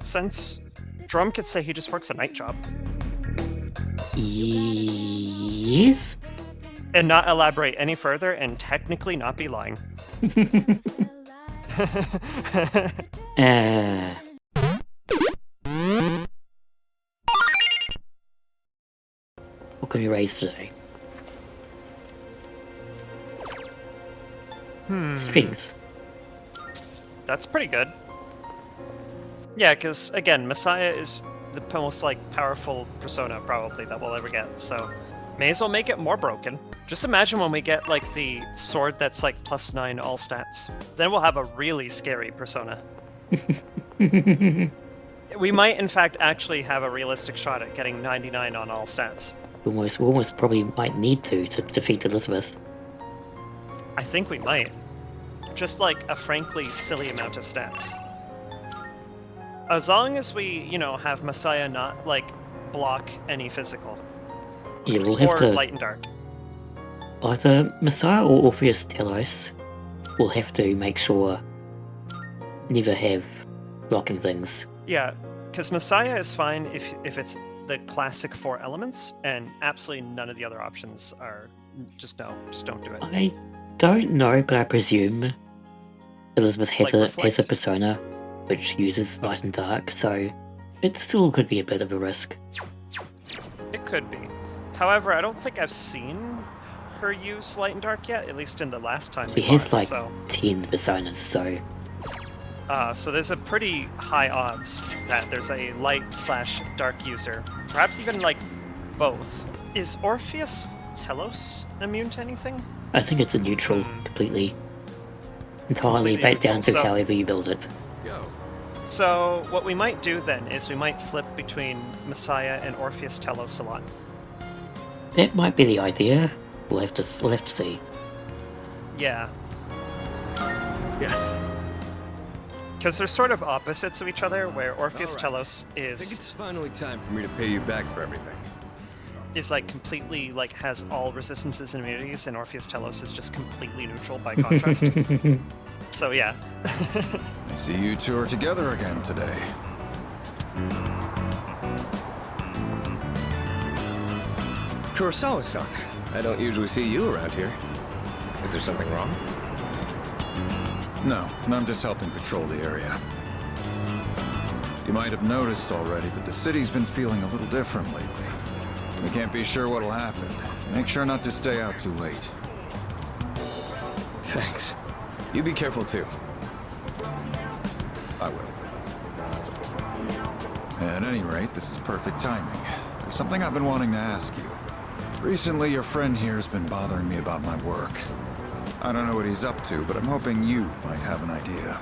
since Drum could say he just works a night job Yes? and not elaborate any further and technically not be lying. What can we raise today? Strength. That's pretty good. Yeah, because again, Messiah is the most like powerful persona probably that we'll ever get, so may as well make it more broken. Just imagine when we get like the sword that's like +9 all stats. Then we'll have a really scary persona. We might in fact actually have a realistic shot at getting 99 on all stats. We almost probably might need to defeat Elizabeth. I think we might. Just like a frankly silly amount of stats. As long as we, you know, have Messiah not like block any physical. Yeah, we'll have or to light and dark. either Messiah or Orpheus Telos will have to make sure never have blocking things. Yeah, because Messiah is fine if it's the classic 4 elements, and absolutely none of the other options are just no, just don't do it. I don't know, but I presume Elizabeth has Like has a Reflect? persona which uses light and dark, so it still could be a bit of a risk. It could be. However, I don't think I've seen her use light and dark yet, at least in the last time She we has fought, like so. 10 personas, so So there's a pretty high odds that there's a light/dark user. Perhaps even like both. Is Orpheus Telos immune to anything? I think it's a neutral completely. Entirely Completely back down to neutral, so- however you build it. So what we might do then is we might flip between Messiah and Orpheus Telos a lot. That might be the idea. We'll have to see. Yeah, Yes. because they're sort of opposites of each other, where Orpheus All right. Telos I think is it's finally time for me to pay you back for everything. like completely like has all resistances and immunities, and Orpheus Telos is just completely neutral by contrast. So yeah. I see you two are together again today. Kurosawa-san, I don't usually see you around here. Is there something wrong? No, I'm just helping patrol the area. You might have noticed already, but the city's been feeling a little different lately. We can't be sure what'll happen. Make sure not to stay out too late. Thanks. You be careful too. I will. At any rate, this is perfect timing. There's something I've been wanting to ask you. Recently, your friend here's been bothering me about my work. I don't know what he's up to, but I'm hoping you might have an idea.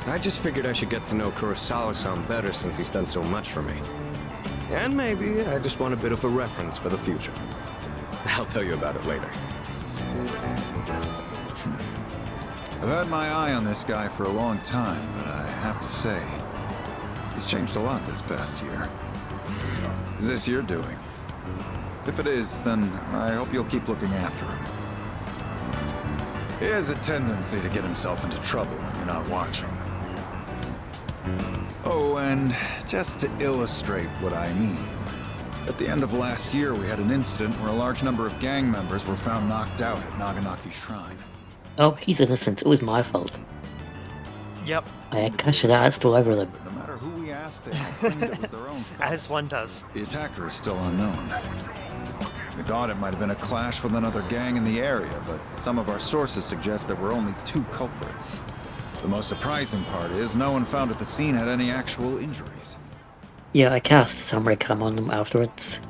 I just figured I should get to know Kurosawa-san better since he's done so much for me. And maybe I just want a bit of a reference for the future. I'll tell you about it later. I've had my eye on this guy for a long time, but I have to say, he's changed a lot this past year. Is this your doing? If it is, then I hope you'll keep looking after him. He has a tendency to get himself into trouble when you're not watching. Oh, and just to illustrate what I mean, at the end of last year we had an incident where a large number of gang members were found knocked out at Naganaki Shrine. Oh, he's innocent. It was my fault. Yep, I cashed it out. It's all over them. But no matter who we asked, they all claimed it was their own fault. as one does. The attacker is still unknown. We thought it might have been a clash with another gang in the area, but some of our sources suggest there were only 2 culprits. The most surprising part is no one found at the scene had any actual injuries. Yeah, I cast Samurai Come on them afterwards.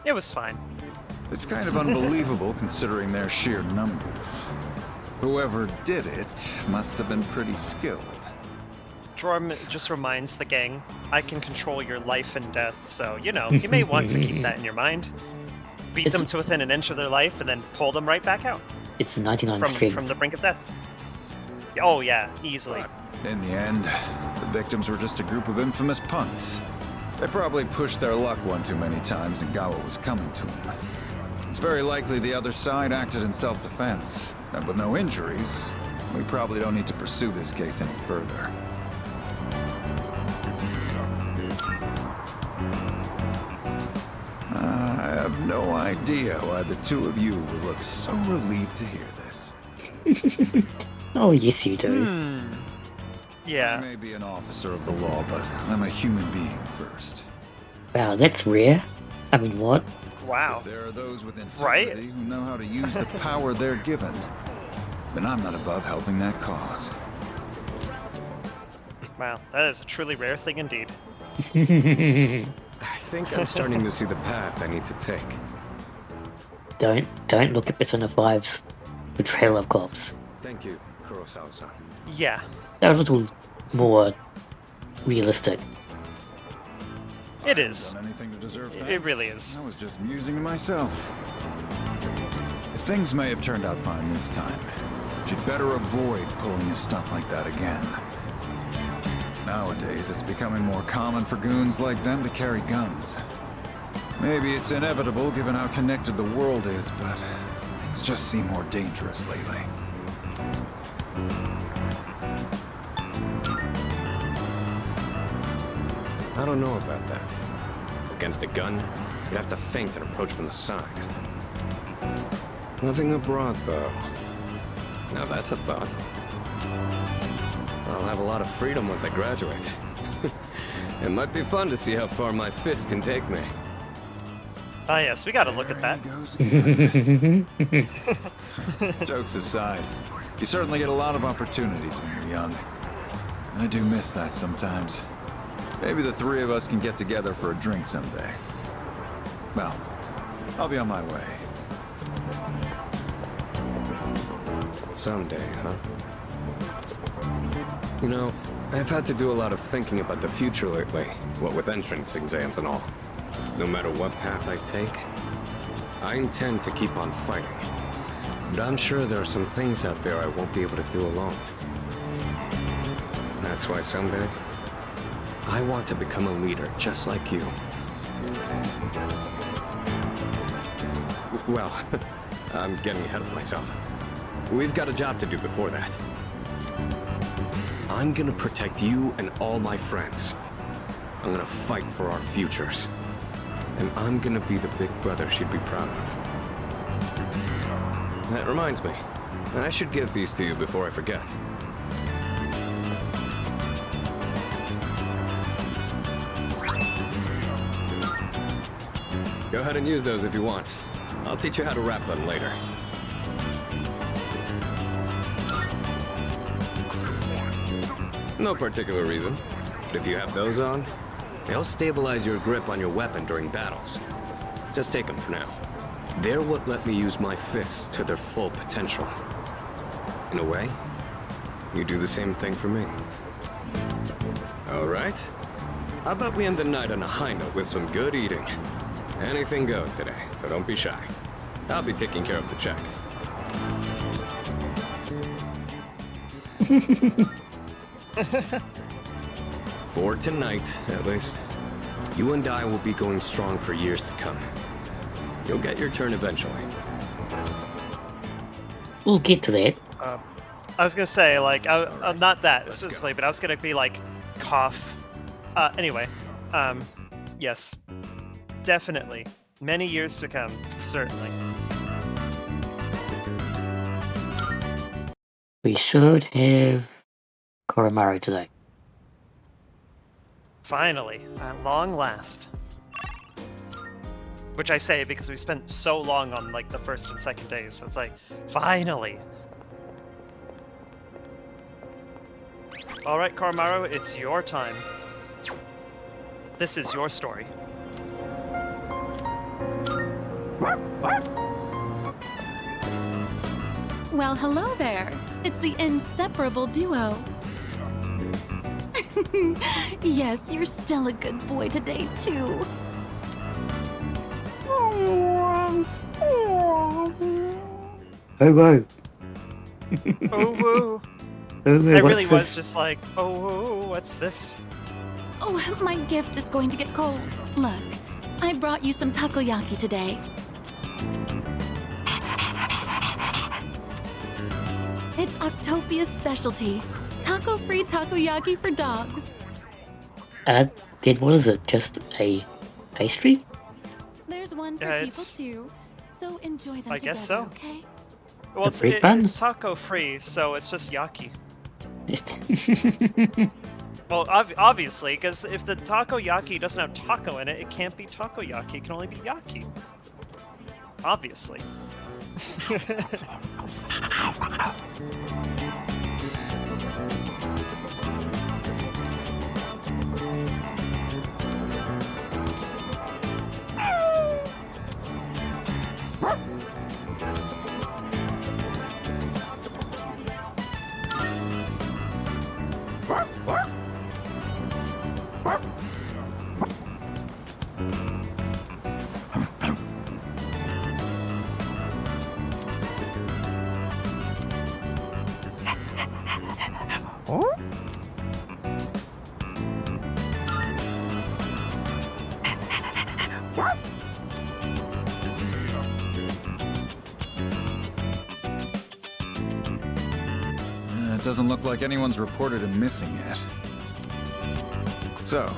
It was fine. It's kind of unbelievable considering their sheer numbers. Whoever did it must have been pretty skilled. Jorm just reminds the gang, I can control your life and death, so, you know, you may want to keep that in your mind. Beat It's- them to within an inch of their life, and then pull them right back out It's the 99 strength. from the brink of death. Oh yeah, easily. But in the end, the victims were just a group of infamous punks. They probably pushed their luck one too many times and got what was coming to them. It's very likely the other side acted in self-defense. And with no injuries, we probably don't need to pursue this case any further. I have no idea why the two of you will look so relieved to hear this. Oh, yes, you do. I Yeah. may be an officer of the law, but I'm a human being first. Wow, that's rare. I mean, what? Wow. If there are those with Right? integrity who know how to use the power they're given, then I'm not above helping that cause. Wow. That is a truly rare thing indeed. I think I'm starting to see the path I need to take. Don't look at Persona 5's portrayal of cops. Thank you, Kurosawa-san. Yeah. They're a little more realistic. It is. Done anything to deserve It thanks? really is. I was just musing to myself. Things may have turned out fine this time, but you'd better avoid pulling a stunt like that again. Nowadays, it's becoming more common for goons like them to carry guns. Maybe it's inevitable given how connected the world is, but things just seem more dangerous lately. I don't know about that. Against a gun, you'd have to feint and approach from the side. Nothing abroad, though. Now that's a thought. I'll have a lot of freedom once I graduate. It might be fun to see how far my fist can take me. Ah, yes, we gotta look at that. There he goes. Jokes aside, you certainly get a lot of opportunities when you're young. I do miss that sometimes. Maybe the three of us can get together for a drink someday. Well, I'll be on my way. Someday, huh? You know, I've had to do a lot of thinking about the future lately, what with entrance exams and all. No matter what path I take, I intend to keep on fighting. But I'm sure there are some things out there I won't be able to do alone. That's why someday, I want to become a leader just like you. Well, I'm getting ahead of myself. We've got a job to do before that. I'm gonna protect you and all my friends. I'm gonna fight for our futures. And I'm gonna be the big brother she'd be proud of. That reminds me, I should give these to you before I forget. Go ahead and use those if you want. I'll teach you how to wrap them later. No particular reason, but if you have those on, they'll stabilize your grip on your weapon during battles. Just take them for now. They're what let me use my fists to their full potential. In a way, you do the same thing for me. All right. How about we end the night on a high note with some good eating? Anything goes today, so don't be shy. I'll be taking care of the check. For tonight, at least. You and I will be going strong for years to come. You'll get your turn eventually. We'll get to that. I was gonna say, like, not that specifically, but I was gonna be like, cough. Anyway, yes. Definitely. Many years to come, certainly. We should have Koromaru today. Finally, at long last. Which I say because we spent so long on, like, the first and second days, so it's like, finally! Alright, Koromaru, it's your time. This is your story. Well, hello there. It's the inseparable duo. Yes, you're still a good boy today, too. Oh, whoa. Oh, woo! Oh, whoa, I really what's was this? just like, oh, whoa, what's this? Oh, my gift is going to get cold. Look, I brought you some takoyaki today. It's Octopia's specialty. Taco-free takoyaki for dogs. Then what is it? Just a pastry? There's one for Yeah, people it's- too. So enjoy them I together, guess so. okay? Well, A it's, bread bun? it's taco free, so it's just yaki. Well, obviously, because if the takoyaki doesn't have taco in it, it can't be takoyaki. It can only be yaki. Obviously. It doesn't look like anyone's reported him missing yet. So,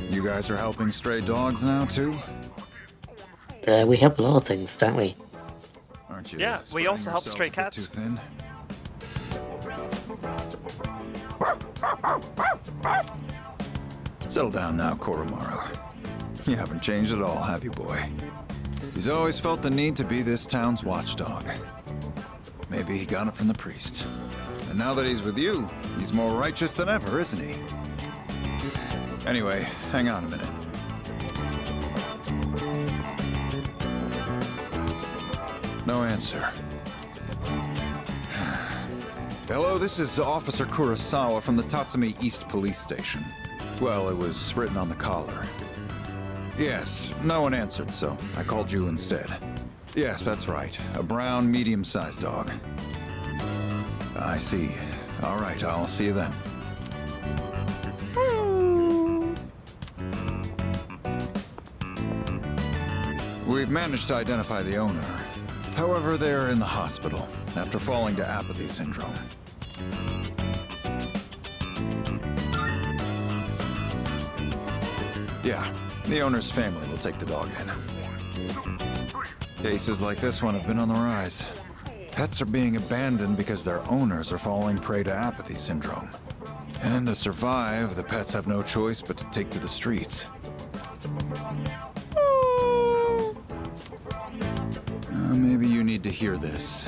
you guys are helping stray dogs now, too? We help a lot of things, don't we? Aren't you? Yeah, we spreading also help yourselves stray a bit cats. Too thin? Settle down now, Koromaru. You haven't changed at all, have you, boy? He's always felt the need to be this town's watchdog. Maybe he got it from the priest. And now that he's with you, he's more righteous than ever, isn't he? Anyway, hang on a minute. No answer. Hello, this is Officer Kurosawa from the Tatsumi East Police Station. Well, it was written on the collar. Yes, no one answered, so I called you instead. Yes, that's right. A brown, medium-sized dog. I see. All right, I'll see you then. We've managed to identify the owner. However, they're in the hospital after falling to apathy syndrome. Yeah, the owner's family will take the dog in. Cases like this one have been on the rise. Pets are being abandoned because their owners are falling prey to apathy syndrome. And to survive, the pets have no choice but to take to the streets. Maybe you need to hear this.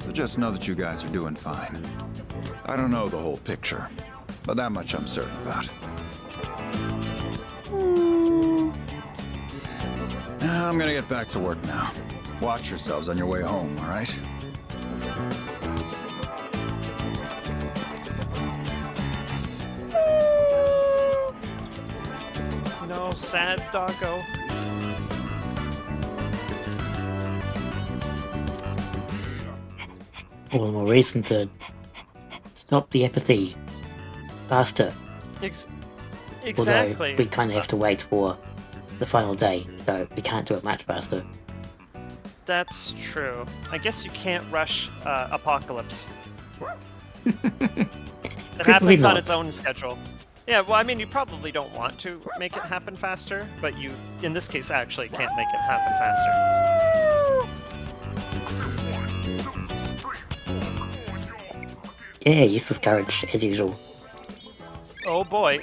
So just know that you guys are doing fine. I don't know the whole picture, but that much I'm certain about. I'm gonna get back to work now. Watch yourselves on your way home, all right? No, sad doggo. All the more reason to stop the apathy faster. Exactly. Although we kind of have to wait for the final day, so we can't do it much faster. That's true. I guess you can't rush Apocalypse. It Probably happens on not. its own schedule. Yeah, well, I mean, you probably don't want to make it happen faster, but you, in this case, actually can't make it happen faster. Yeah, useless courage, as usual. Oh boy.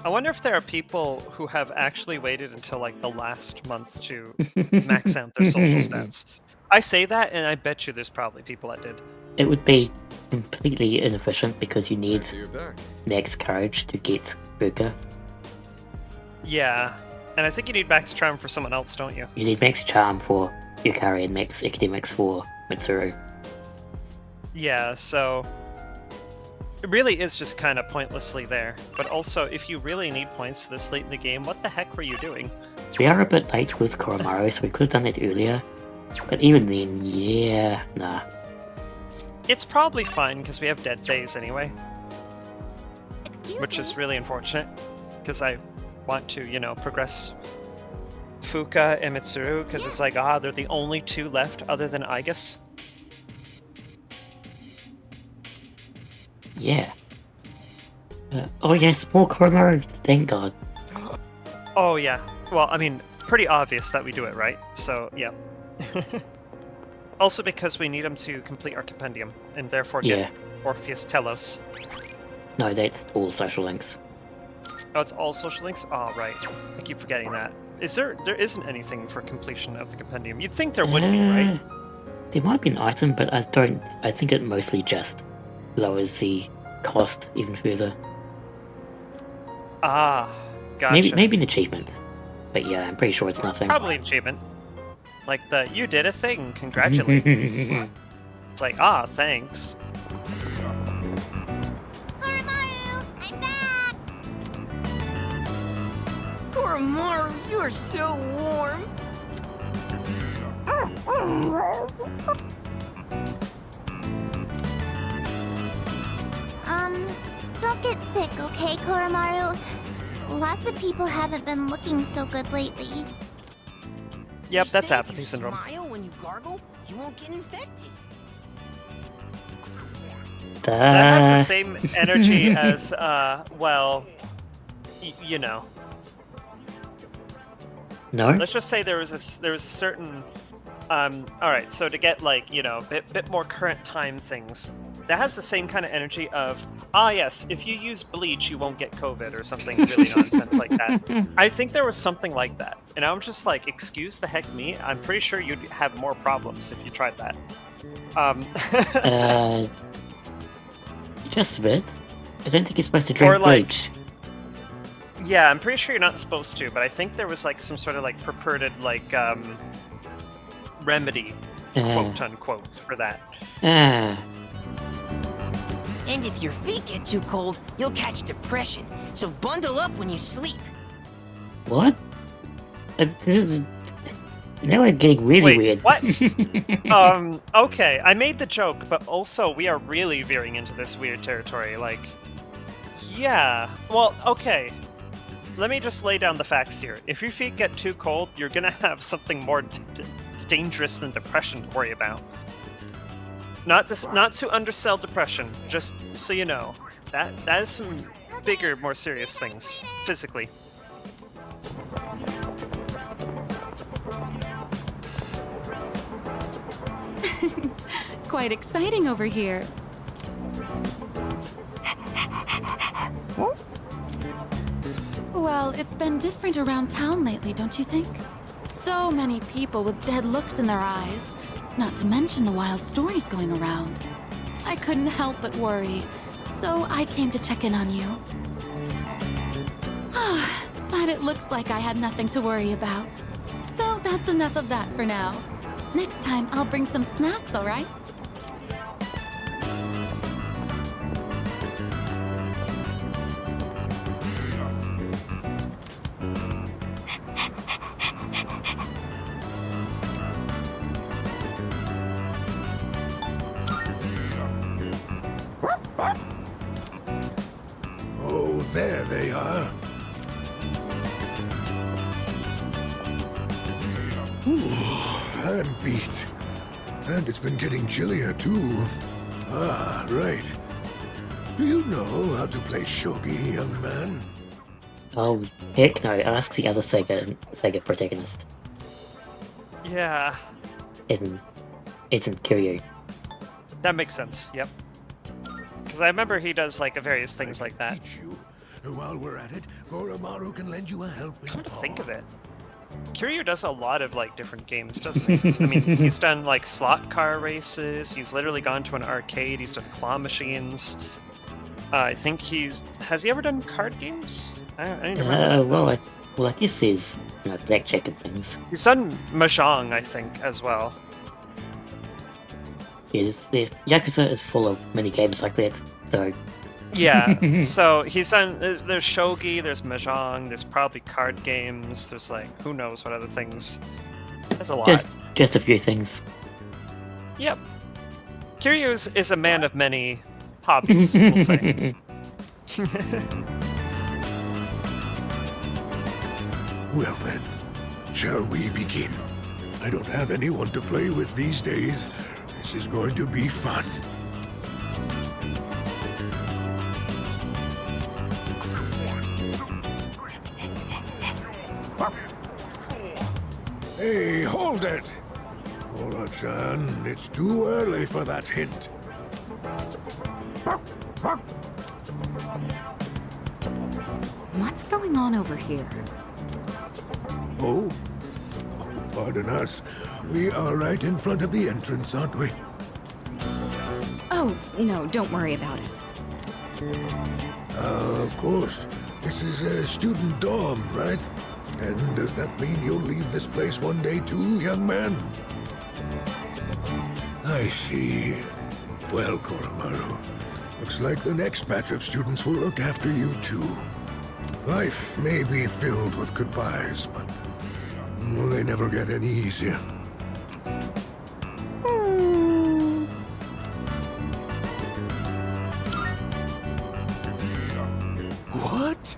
I wonder if there are people who have actually waited until like the last month to max out their social stats. I say that, and I bet you there's probably people that did. It would be completely inefficient because you need So you're back. max courage to get Fuka. Yeah, and I think you need max charm for someone else, don't you? You need max charm for Yukari and max academics for Mitsuru. Yeah, so it really is just kind of pointlessly there. But also, if you really need points this late in the game, what the heck were you doing? We are a bit late with Koromaru, so we could have done it earlier. But even then, yeah, nah. It's probably fine because we have dead days anyway, Excuse which me. is really unfortunate because I want to, you know, progress Fuka and Mitsuru because it's like, they're the only two left other than Igus. Yeah. Oh yes, more Koromaru, thank god. Oh yeah. Well, I mean, pretty obvious that we do it, right? So, yeah. Also because we need him to complete our compendium, and therefore Yeah. get Orpheus Telos. No, that's all social links. Oh, it's all social links? Oh, right. I keep forgetting that. There isn't anything for completion of the compendium. You'd think there would be, right? There might be an item, but I think it mostly just lowers the cost even further. Ah, gotcha. Maybe an achievement. But yeah, I'm pretty sure it's nothing. Probably an achievement. Like you did a thing, congratulations. It's like, thanks. Koromaru, I'm back! Koromaru, you're so warm. Don't get sick, okay, Koromaru? Lots of people haven't been looking so good lately. Yep, You that's say apathy if you syndrome. Smile when you gargle, you won't get infected. That has the same energy as, well, you know. No? Let's just say there was a certain, all right. So to get like bit more current time things, that has the same kind of energy of yes, if you use bleach, you won't get COVID or something really nonsense like that. I think there was something like that, and I'm just like, excuse the heck me. I'm pretty sure you'd have more problems if you tried that. Just a bit. I don't think you're supposed to drink Or, like, bleach. Yeah, I'm pretty sure you're not supposed to, but I think there was like some sort of like purported like remedy, quote unquote, for that. Ah. And if your feet get too cold, you'll catch depression. So bundle up when you sleep. What? Now we're getting really Wait, weird. what? Okay, I made the joke, but also we are really veering into this weird territory. Like, yeah. Well, okay. Let me just lay down the facts here. If your feet get too cold, you're gonna have something more dangerous than depression to worry about. Not to undersell depression, just so you know. That is some bigger, more serious things, physically. Quite exciting over here. Well, it's been different around town lately, don't you think? So many people with dead looks in their eyes. Not to mention the wild stories going around. I couldn't help but worry, so I came to check in on you. But it looks like I had nothing to worry about. So that's enough of that for now. Next time, I'll bring some snacks, all right? Oh, there they are. Ooh, I'm beat. And it's been getting chillier, too. Ah, right. Do you know how to play shogi, young man? Oh, heck no. Ask the other Sega protagonist. Yeah, Isn't Kiryu. that makes sense. Yep. Because I remember he does like various things like that. Teach you. While we're at it, Koromaru can lend you a helping Come to think paw. of it, Kiryu does a lot of like different games, doesn't he? I mean, he's done like slot car races. He's literally gone to an arcade. He's done claw machines. I think has he ever done card games? I don't remember. Well, I guess there's blackjack and things. He's done mahjong, I think, as well. Yeah, Yakuza is full of mini games like that. So Yeah. So he's done. There's shogi. There's mahjong. There's probably card games. There's like who knows what other things. There's a lot. just a few things. Yep. Kiryu is a man of many hobbies, we'll say. Well then, shall we begin? I don't have anyone to play with these days. This is going to be fun. Hey, hold it! Ora-chan, it's too early for that hint. What's going on over here? Oh? Pardon us. We are right in front of the entrance, aren't we? Oh, no, don't worry about it. Of course. This is a student dorm, right? And does that mean you'll leave this place one day too, young man? I see. Well, Koromaru, looks like the next batch of students will look after you too. Life may be filled with goodbyes, but they never get any easier. What?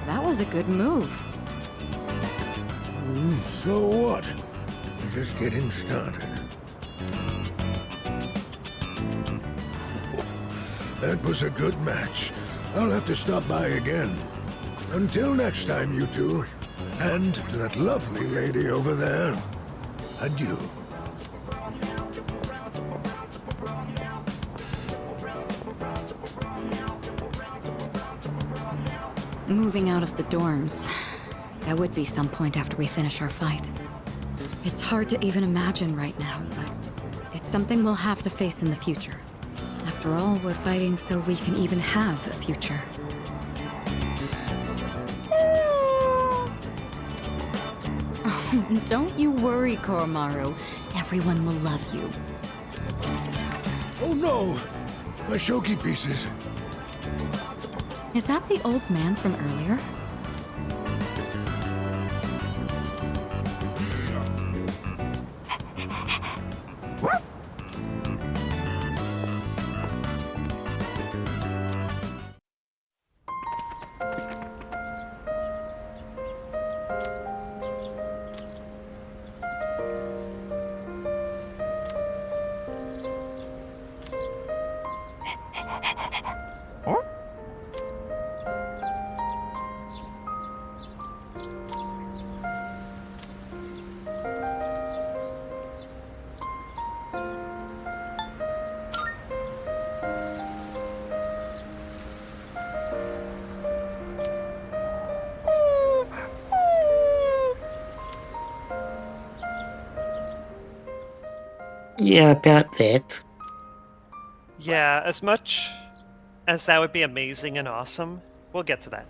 That was a good move. So what? We're just getting started. That was a good match. I'll have to stop by again. Until next time, you two. And to that lovely lady over there, adieu. Moving out of the dorms. That would be some point after we finish our fight. It's hard to even imagine right now, but it's something we'll have to face in the future. After all, we're fighting so we can even have a future. Don't you worry, Koromaru. Everyone will love you. Oh no! My shogi pieces. Is that the old man from earlier? Yeah, about that. Yeah, as much as that would be amazing and awesome, we'll get to that.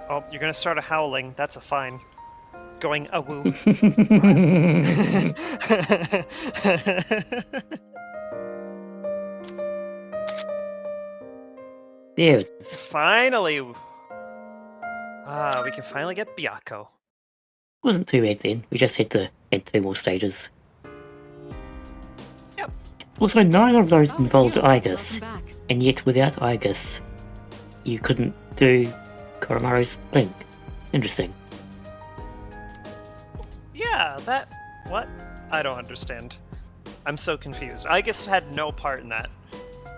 Oh, you're gonna start a howling. That's a fine. Going a woo. There it is. Finally! Ah, we can finally get Byakko. Wasn't too bad then. We just had to add 2 more stages. Yep. Also, neither of those Oh, involved it's you. Igus, Welcome back. and yet without Igus, you couldn't do Koromaru's Link. Interesting. Yeah, that... What? I don't understand. I'm so confused. I guess had no part in that.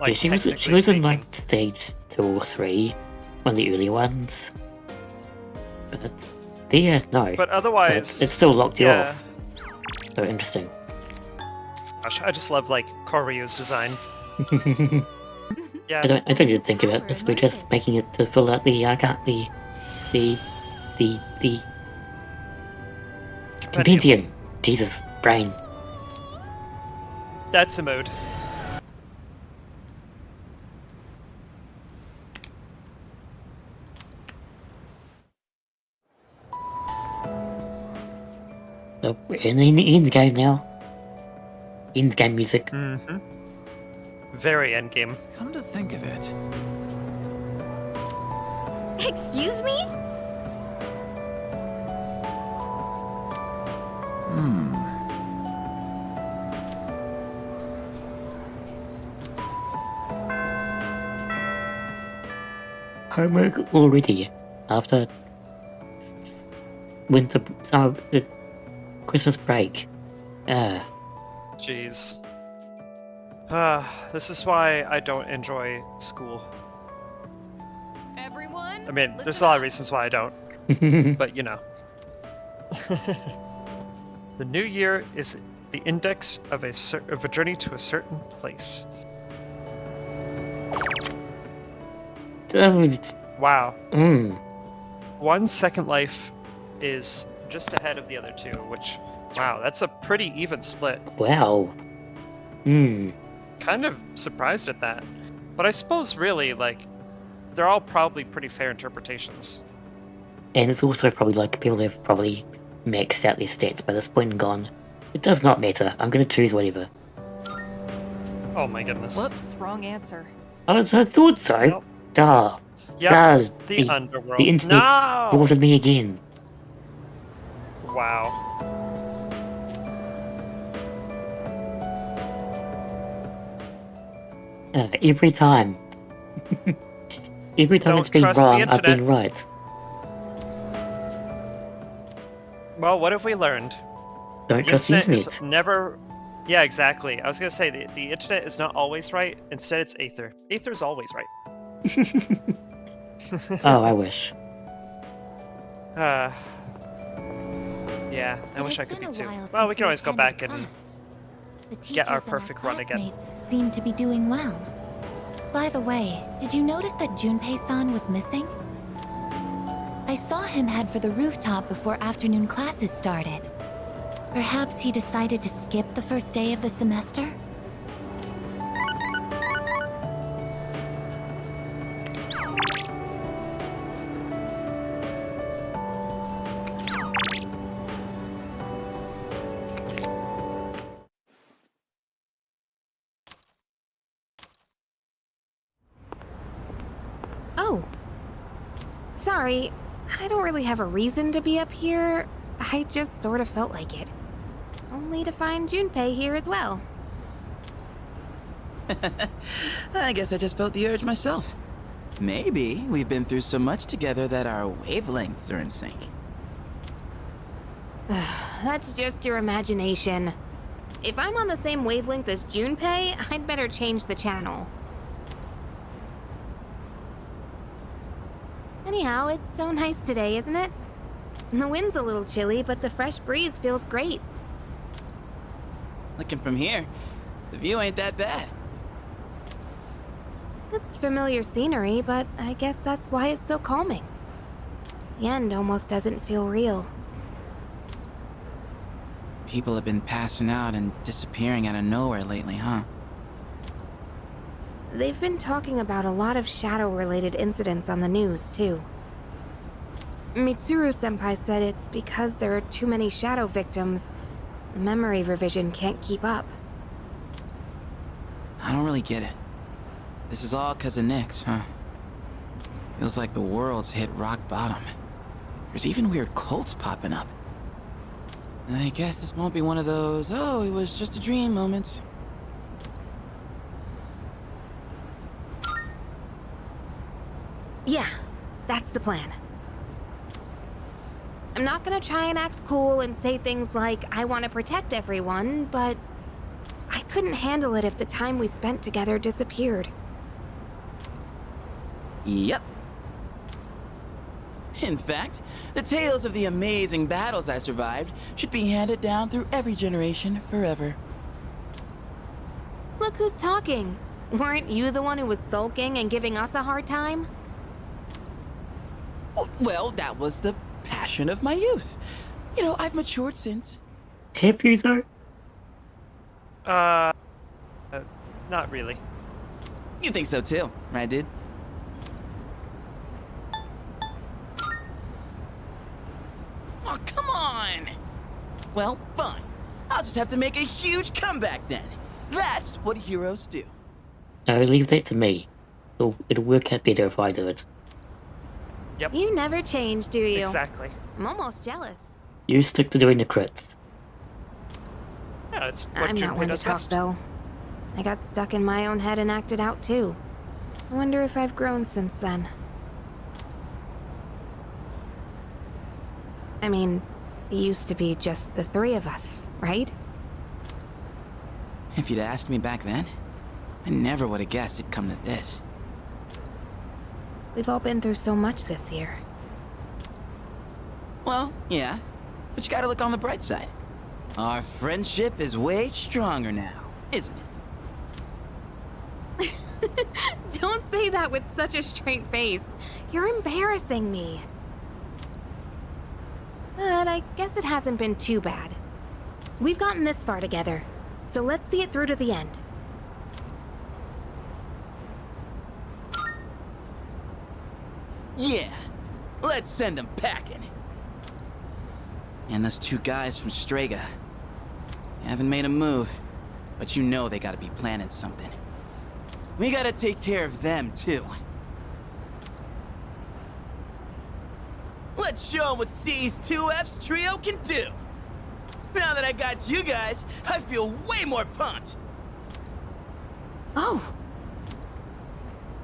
Like, Yeah, she was technically in like speaking. stage 2 or 3, one of the early ones. But there, no. But But otherwise... it still locked you yeah. off. So interesting. Gosh, I just love, like, Koryu's design. Yeah. I don't even think about this. We're just making it to fill out the compendium. Jesus, brain. That's a mood. So we're in the end game now. End game music. Mm-hmm. Very endgame. Come to think of it, Excuse me? Homework already. After the Christmas break. Jeez. This is why I don't enjoy school. Everyone? I mean, there's listen a lot up. of reasons why I don't, but you know. The new year is the index of a journey to a certain place. Wow. 1 second life is just ahead of the other two, which, wow, that's a pretty even split. Wow. Kind of surprised at that. But I suppose really, like, they're all probably pretty fair interpretations. And it's also probably like people have probably maxed out their stats by this point and gone, it does not matter, I'm gonna choose whatever. Oh my goodness. Whoops, wrong answer. I thought so. Nope. Duh. Yep, Does the underworld. The internet's No! brought me again. Wow. Every time. Every time Don't it's been trust the wrong, I've internet. been right. Well, what have we learned? Don't trust the internet internet. is never... Yeah, exactly. I was gonna say, the internet is not always right. Instead, it's Aether. Aether's always right. Oh, I wish. Yeah, I It wish has I could been be a too. while Well, we since can always go attended back and class. The get our teachers and perfect run again. classmates seem to be doing well. By the way, did you notice that Junpei-san was missing? I saw him head for the rooftop before afternoon classes started. Perhaps he decided to skip the first day of the semester? Oh. Sorry, I don't really have a reason to be up here. I just sort of felt like it. Only to find Junpei here as well. I guess I just felt the urge myself. Maybe we've been through so much together that our wavelengths are in sync. That's just your imagination. If I'm on the same wavelength as Junpei, I'd better change the channel. Anyhow, it's so nice today, isn't it? The wind's a little chilly, but the fresh breeze feels great. Looking from here, the view ain't that bad. It's familiar scenery, but I guess that's why it's so calming. The end almost doesn't feel real. People have been passing out and disappearing out of nowhere lately, huh? They've been talking about a lot of shadow-related incidents on the news, too. Mitsuru-senpai said it's because there are too many shadow victims. The memory revision can't keep up. I don't really get it. This is all 'cause of Nyx, huh? Feels like the world's hit rock bottom. There's even weird cults popping up. I guess this won't be one of those, oh, it was just a dream moments. Yeah, that's the plan. I'm not gonna try and act cool and say things like, I want to protect everyone, but I couldn't handle it if the time we spent together disappeared. Yep. In fact, the tales of the amazing battles I survived should be handed down through every generation forever. Look who's talking. Weren't you the one who was sulking and giving us a hard time? Oh, well, that was the passion of my youth. You know, I've matured since. Have you though? Not really. You think so too, right, dude? Oh, come on! Well, fine. I'll just have to make a huge comeback then. That's what heroes do. No, leave that to me. It'll work out better if I do it. Yep. You never change, do you? Exactly. I'm almost jealous. You stick to doing the crits. Yeah, it's what I'm not Junpei one to does talk, best. though. I got stuck in my own head and acted out, too. I wonder if I've grown since then. I mean, it used to be just the three of us, right? If you'd asked me back then, I never would have guessed it'd come to this. We've all been through so much this year. Well, yeah, but you gotta look on the bright side. Our friendship is way stronger now, isn't it? Don't say that with such a straight face. You're embarrassing me. But I guess it hasn't been too bad. We've gotten this far together, so let's see it through to the end. Yeah, let's send them packing. And those two guys from Strega haven't made a move, but you know they gotta be planning something. We gotta take care of them, too. Let's show them what C's 2F's trio can do. Now that I got you guys, I feel way more pumped. Oh!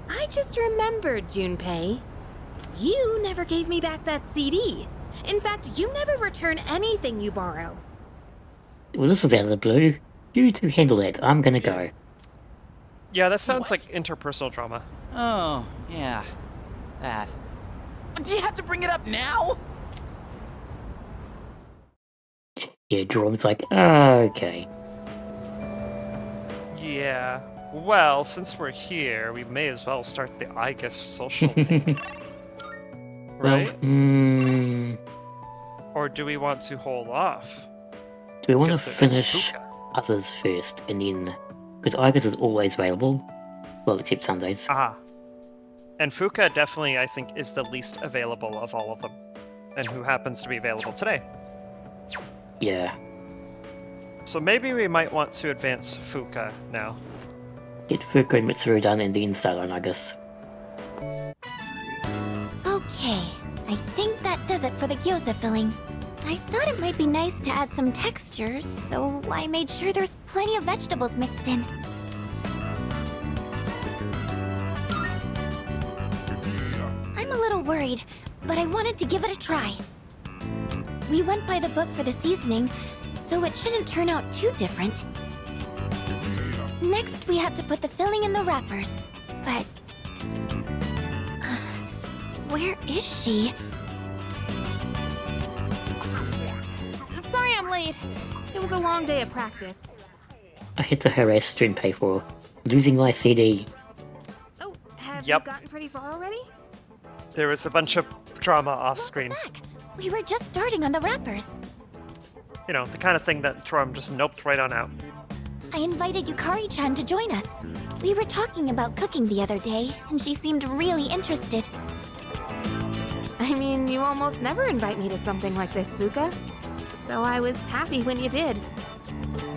I just remembered, Junpei. You never gave me back that CD. In fact, you never return anything you borrow. Well, this is out of the blue. You two handle that. I'm gonna go. Yeah, that sounds What? like interpersonal drama. Oh, yeah. That. Do you have to bring it up now? Yeah, Drom's like, okay. Yeah. Well, since we're here, we may as well start the Igus social thing. Right? Well, Or do we want to hold off? do we want to Because there is finish Fuka. others first, and then... Because Igus is always available. Well, except Sundays. Aha. And Fuka definitely, I think, is the least available of all of them. And who happens to be available today. Yeah. So maybe we might want to advance Fuka now. Get Fuku and Mitsuru done and then start on Igus. Okay, I think that does it for the gyoza filling. I thought it might be nice to add some textures, so I made sure there's plenty of vegetables mixed in. I'm a little worried, but I wanted to give it a try. We went by the book for the seasoning, so it shouldn't turn out too different. Next, we have to put the filling in the wrappers, but... where is she? Sorry I'm late. It was a long day of practice. I had to harass Junpei for losing my CD. Oh, have Yep. you gotten pretty far already? There was a bunch of drama off screen. Back. We were just starting on the wrappers. You know, the kind of thing that Trom just noped right on out. I invited Yukari-chan to join us. We were talking about cooking the other day, and she seemed really interested. I mean, you almost never invite me to something like this, Fuka. So I was happy when you did.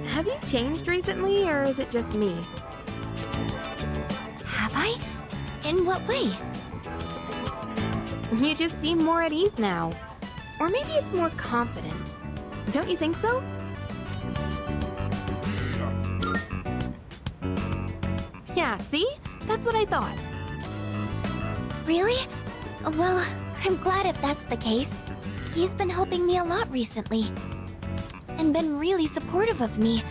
Have you changed recently, or is it just me? Have I? In what way? You just seem more at ease now. Or maybe it's more confidence. Don't you think so? Yeah, see? That's what I thought. Really? Well, I'm glad if that's the case. He's been helping me a lot recently. And been really supportive of me.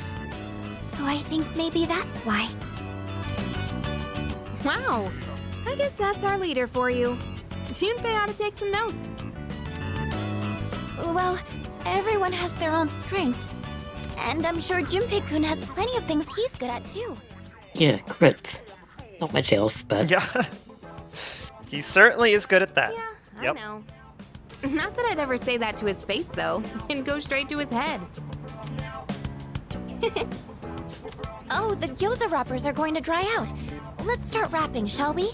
So I think maybe that's why. Wow. I guess that's our leader for you. Junpei ought to take some notes. Well, everyone has their own strengths. And I'm sure Junpei-kun has plenty of things he's good at too. Yeah, crits. Not much else, but Yeah. He certainly is good at that. Yeah, Yep. I know. Not that I'd ever say that to his face, though, and go straight to his head. Oh, the gyoza wrappers are going to dry out. Let's start wrapping, shall we?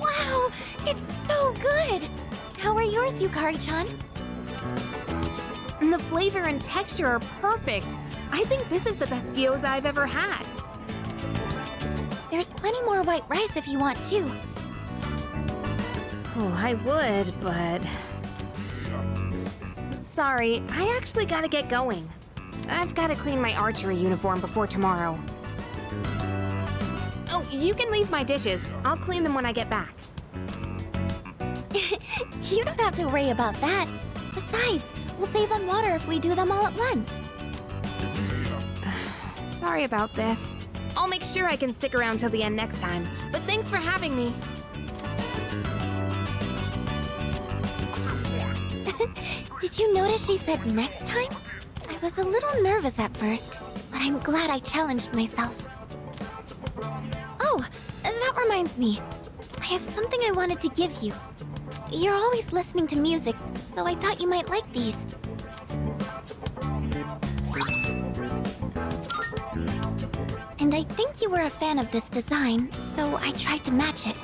Wow, it's so good! How are yours, Yukari-chan? And the flavor and texture are perfect. I think this is the best gyoza I've ever had. There's plenty more white rice if you want too. Oh, I would, but... Sorry, I actually gotta get going. I've gotta clean my archery uniform before tomorrow. Oh, you can leave my dishes. I'll clean them when I get back. You don't have to worry about that. Besides, we'll save on water if we do them all at once. Sorry about this. I'll make sure I can stick around till the end next time, but thanks for having me. Did you notice she said next time? I was a little nervous at first, but I'm glad I challenged myself. Oh, that reminds me. I have something I wanted to give you. You're always listening to music, so I thought you might like these. And I think you were a fan of this design, so I tried to match it.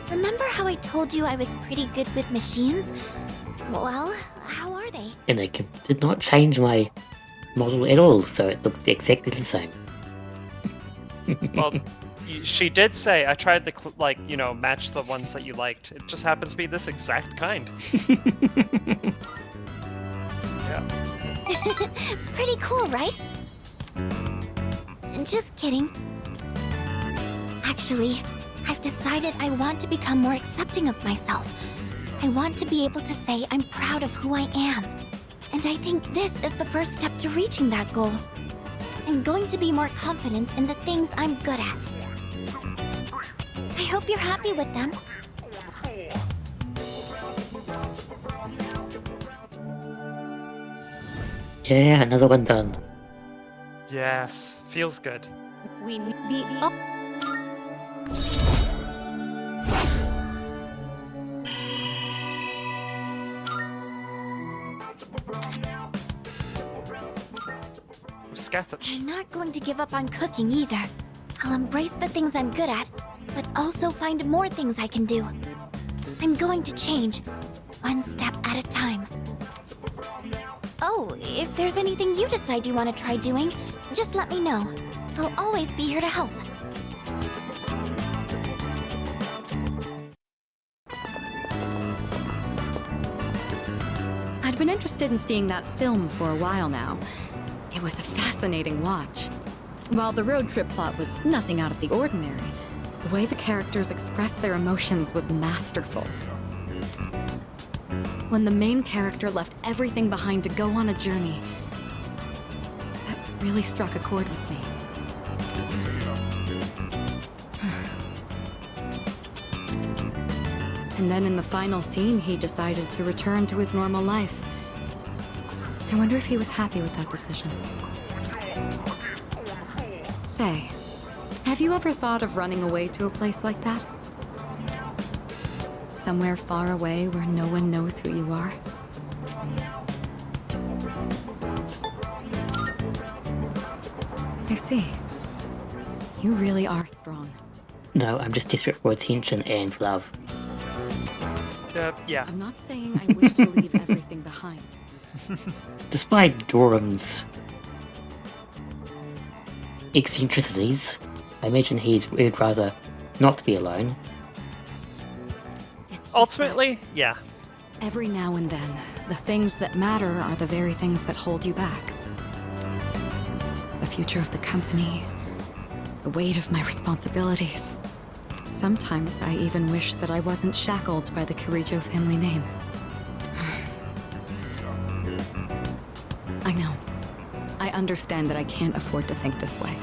Remember how I told you I was pretty good with machines? Well, how are they? and I did not change my model at all, so it looks exactly the same. Well, she did say I tried to match the ones that you liked. It just happens to be this exact kind. Yeah. Pretty cool, right? Just kidding. Actually, I've decided I want to become more accepting of myself. I want to be able to say I'm proud of who I am. And I think this is the first step to reaching that goal. I'm going to be more confident in the things I'm good at. I hope you're happy with them. Yeah, another one done. Yes, feels good. Scathach. I'm not going to give up on cooking either. I'll embrace the things I'm good at, but also find more things I can do. I'm going to change, one step at a time. Oh, if there's anything you decide you want to try doing, just let me know. I'll always be here to help. I'd been interested in seeing that film for a while now. It was a fascinating watch. While the road trip plot was nothing out of the ordinary, the way the characters expressed their emotions was masterful. When the main character left everything behind to go on a journey, that really struck a chord with me. And then in the final scene, he decided to return to his normal life. I wonder if he was happy with that decision. Say, have you ever thought of running away to a place like that? Somewhere far away where no one knows who you are? I see. You really are strong. No, I'm just desperate for attention and love. Yeah. I'm not saying I wish to leave everything behind. Despite Gorham's eccentricities, I imagine would rather not be alone. It's just Ultimately, yeah. that every now and then, the things that matter are the very things that hold you back. The future of the company, the weight of my responsibilities. Sometimes I even wish that I wasn't shackled by the Kirijo family name. I know. I understand that I can't afford to think this way.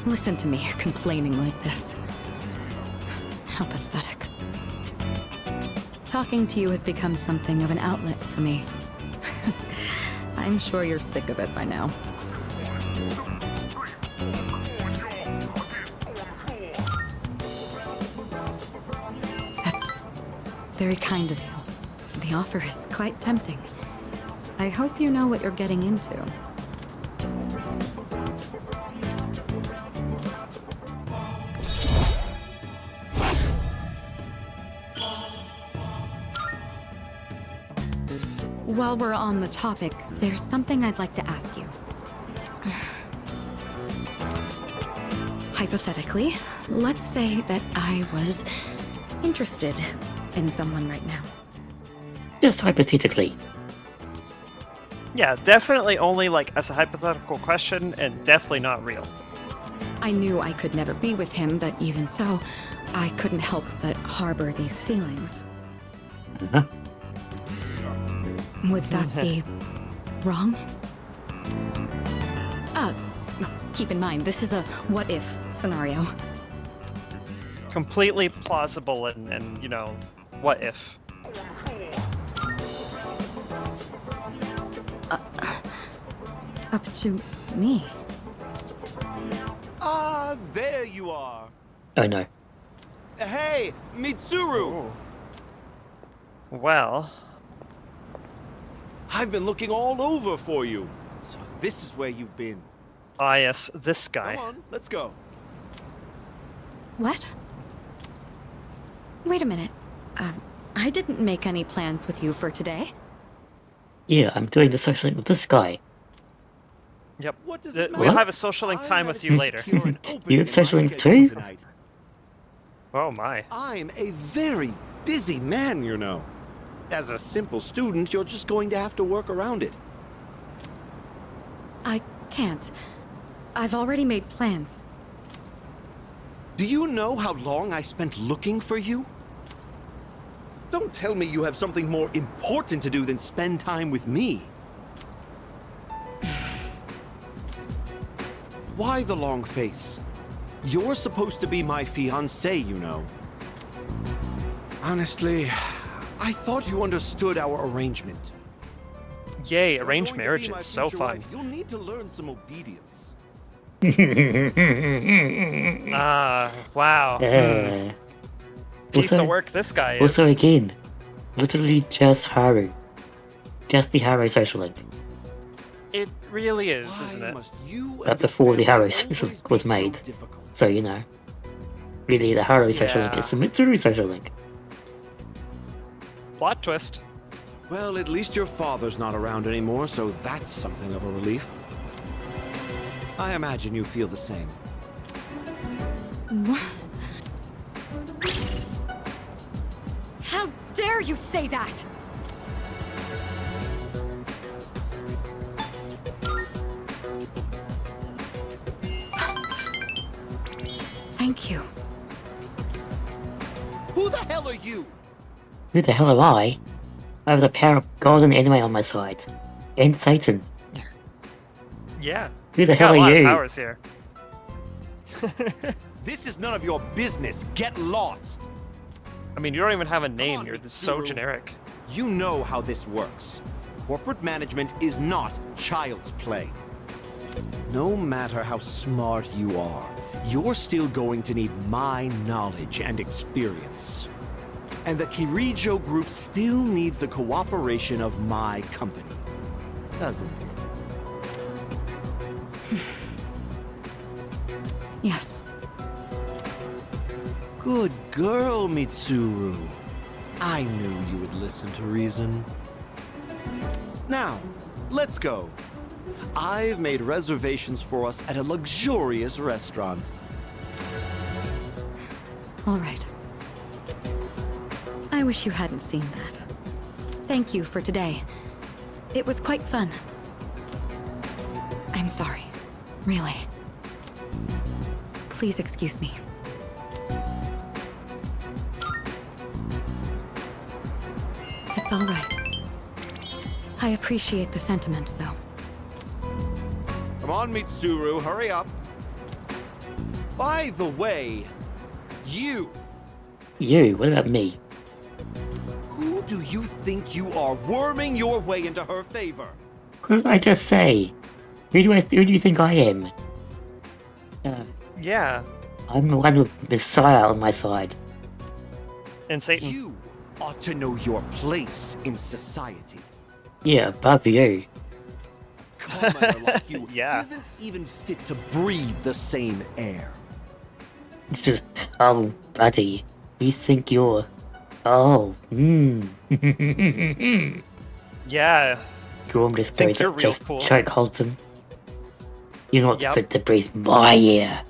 Listen to me complaining like this. How pathetic. Talking to you has become something of an outlet for me. I'm sure you're sick of it by now. That's very kind of you. The offer is quite tempting. I hope you know what you're getting into. While we're on the topic, there's something I'd like to ask you. Hypothetically, let's say that I was interested in someone right now. Just hypothetically. Yeah, definitely only like as a hypothetical question and definitely not real. I knew I could never be with him, but even so, I couldn't help but harbor these feelings. Uh-huh. Would that be wrong? Keep in mind, this is a what-if scenario. Completely plausible and you know, what if? Up to me. Ah, there you are. Oh no. Hey, Mitsuru! Ooh. Well... I've been looking all over for you. So this is where you've been. Ah yes, this guy. Come on, let's go. What? Wait a minute. I didn't make any plans with you for today. Yeah, I'm doing the social link with this guy. Yep. What does it We'll matter? have a social link time with you later. You have social link too? Oh my. I'm a very busy man, you know. As a simple student, you're just going to have to work around it. I can't. I've already made plans. Do you know how long I spent looking for you? Don't tell me you have something more important to do than spend time with me. Why the long face? You're supposed to be my fiancé, you know. Honestly, I thought you understood our arrangement. Yay, You're arranged going to be marriage my is so future fun. wife. You'll need to learn some obedience. Wow. Piece Also- of work this guy is. Also again, literally just Haru. Just the Haru social link. It really is, Why isn't it? must you But and your before the family Haru social always link was be so made. difficult? So you know. Really the Haru social link Yeah. is the Mitsuru social link. Plot twist. Well, at least your father's not around anymore, so that's something of a relief. I imagine you feel the same. How dare you say that? Thank you. Who the hell are you? Who the hell am I? I have the power of God and anime on my side. And Satan. Yeah. Who the We got hell a lot are of you? powers here. This is none of your business. Get lost. I mean, you don't even have a name. on, You're so Mitsuru. generic. You know how this works. Corporate management is not child's play. No matter how smart you are, you're still going to need my knowledge and experience. And the Kirijo group still needs the cooperation of my company. Doesn't it? Yes. Good girl, Mitsuru. I knew you would listen to reason. Now, let's go. I've made reservations for us at a luxurious restaurant. All right. I wish you hadn't seen that. Thank you for today. It was quite fun. I'm sorry. Really. Please excuse me. It's all right. I appreciate the sentiment, though. Come on, Mitsuru, hurry up. By the way, you. You? What about me? Who do you think you are, worming your way into her favor? What did I just say? Who do you think I am? Yeah. I'm the one with Messiah on my side. And Satan. You ought to know your place in society. Yeah, above you. Commoner like you Yeah. isn't even fit to breathe the same air. It's just, oh, buddy, you think you're... Oh, Yeah. Gorm just Think goes you're up, real just cool. chokeholds him. You're not Yep. fit to breathe my air.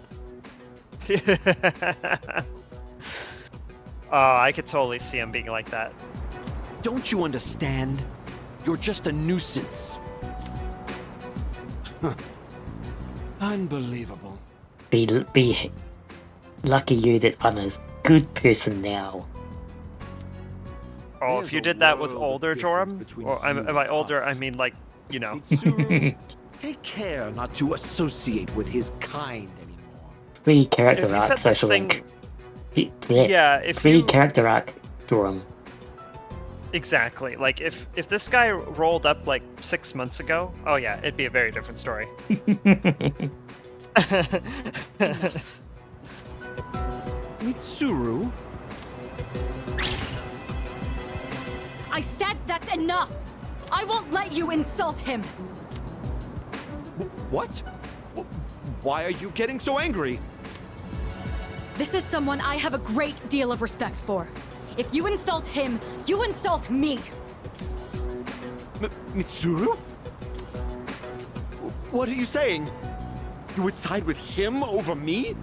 Oh, I could totally see him being like that. Don't you understand? You're just a nuisance. Huh. Unbelievable. Be lucky you that I'm a good person now. Oh, There's if you a did that with world of older difference Joram, between or you am I and older? us. I mean, like, you know. Mitsuru, take care not to associate with his kind anymore. 3 character If you arc said this social thing, link. yeah, if 3 you character arc Gorm. exactly, like if this guy rolled up like 6 months ago, oh yeah, it'd be a very different story. Mitsuru? I said that's enough! I won't let you insult him! What? Why are you getting so angry? This is someone I have a great deal of respect for. If you insult him, you insult me! Mitsuru? What are you saying? You would side with him over me?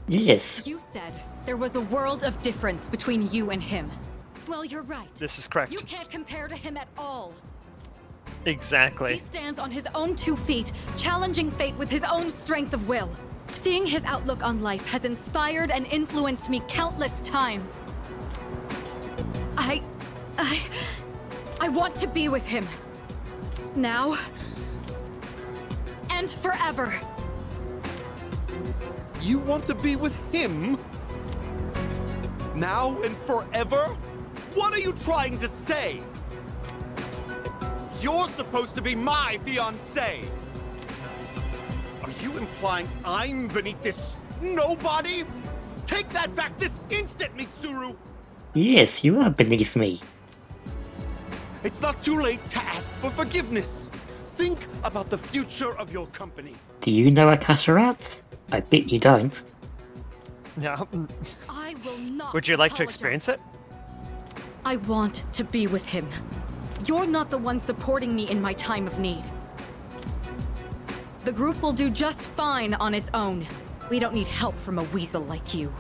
Yes. You said there was a world of difference between you and him. Well, you're right. This is correct. You can't compare to him at all. Exactly. He stands on his own 2 feet, challenging fate with his own strength of will. Seeing his outlook on life has inspired and influenced me countless times. I want to be with him. Now. And forever. You want to be with him? Now and forever? What are you trying to say? You're supposed to be my fiancé. Are you implying I'm beneath this nobody? Take that back this instant, Mitsuru! Yes, you are beneath me. It's not too late to ask for forgiveness. Think about the future of your company. Do you know Akasha Arts? I bet you don't. No. I will not. Would you like to apologize. experience it? I want to be with him. You're not the one supporting me in my time of need. The group will do just fine on its own. We don't need help from a weasel like you.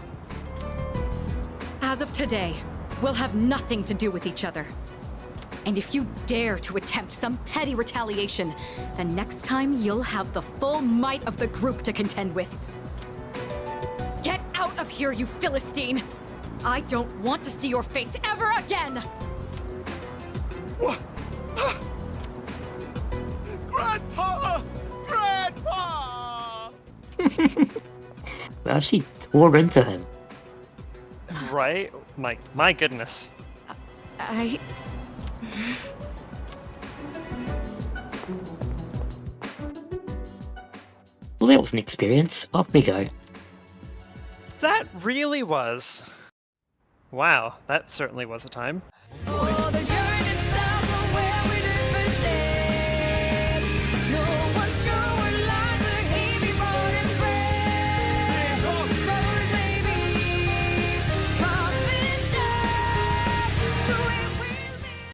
As of today, we'll have nothing to do with each other. And if you dare to attempt some petty retaliation, then next time you'll have the full might of the group to contend with. Get out of here, you Philistine! I don't want to see your face ever again! What? Grandpa! Grandpa! Well, she tore into him. Right? My goodness. Well, that was an experience. Off we go. That really was. Wow, that certainly was a time.